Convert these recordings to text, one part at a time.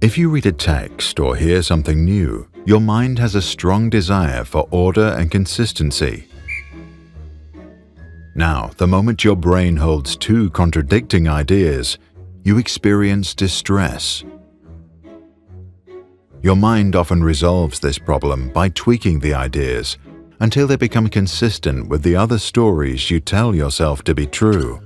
If you read a text or hear something new, your mind has a strong desire for order and consistency. Now, the moment your brain holds two contradicting ideas, you experience distress. Your mind often resolves this problem by tweaking the ideas until they become consistent with the other stories you tell yourself to be true.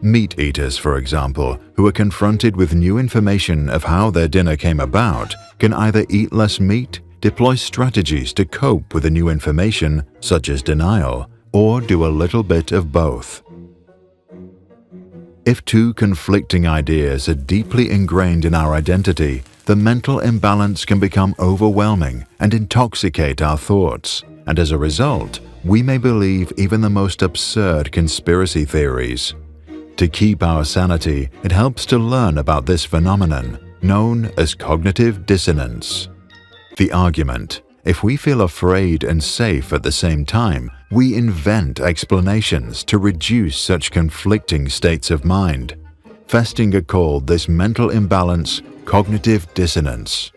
Meat eaters, for example, who are confronted with new information of how their dinner came about, can either eat less meat, deploy strategies to cope with the new information, such as denial, or do a little bit of both. If two conflicting ideas are deeply ingrained in our identity, the mental imbalance can become overwhelming and intoxicate our thoughts, and as a result, we may believe even the most absurd conspiracy theories. To keep our sanity, it helps to learn about this phenomenon, known as cognitive dissonance. The argument: if we feel afraid and safe at the same time, we invent explanations to reduce such conflicting states of mind. Festinger called this mental imbalance cognitive dissonance.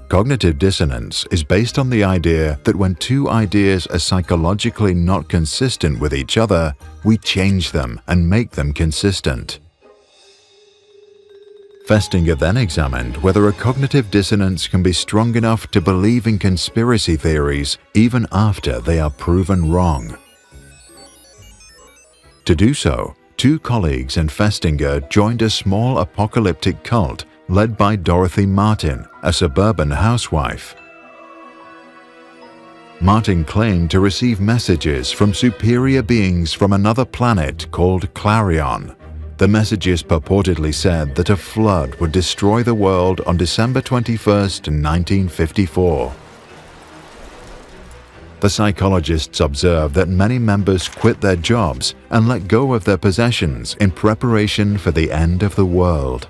Cognitive dissonance is based on the idea that when two ideas are psychologically not consistent with each other, we change them and make them consistent. Festinger then examined whether a cognitive dissonance can be strong enough to believe in conspiracy theories even after they are proven wrong. To do so, two colleagues and Festinger joined a small apocalyptic cult led by Dorothy Martin, a suburban housewife. Martin claimed to receive messages from superior beings from another planet called Clarion. The messages purportedly said that a flood would destroy the world on December 21, 1954. The psychologists observed that many members quit their jobs and let go of their possessions in preparation for the end of the world.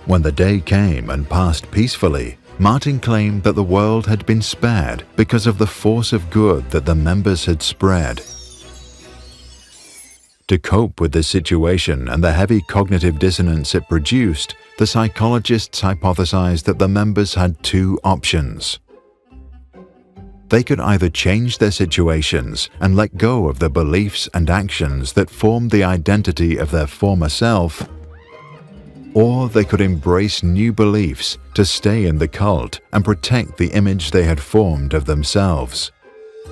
When the day came and passed peacefully, Martin claimed that the world had been spared because of the force of good that the members had spread. To cope with this situation and the heavy cognitive dissonance it produced, the psychologists hypothesized that the members had two options. They could either change their situations and let go of the beliefs and actions that formed the identity of their former self, or they could embrace new beliefs to stay in the cult and protect the image they had formed of themselves.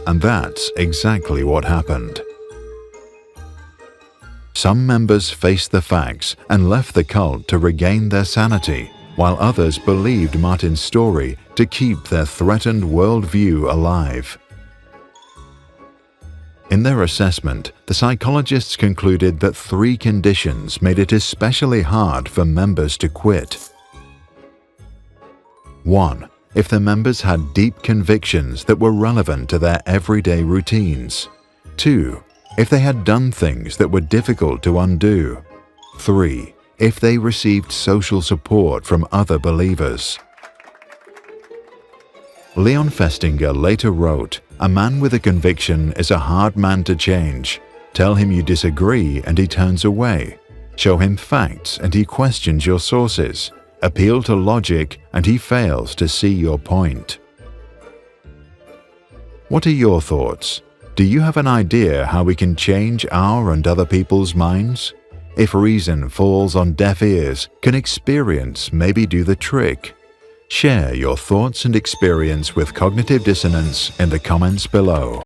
And that's exactly what happened. Some members faced the facts and left the cult to regain their sanity, while others believed Martin's story to keep their threatened worldview alive. In their assessment, the psychologists concluded that three conditions made it especially hard for members to quit. 1. If the members had deep convictions that were relevant to their everyday routines. 2. If they had done things that were difficult to undo. 3. If they received social support from other believers. Leon Festinger later wrote, "A man with a conviction is a hard man to change. Tell him you disagree and he turns away. Show him facts and he questions your sources. Appeal to logic and he fails to see your point." What are your thoughts? Do you have an idea how we can change our and other people's minds? If reason falls on deaf ears, can experience maybe do the trick? Share your thoughts and experience with cognitive dissonance in the comments below.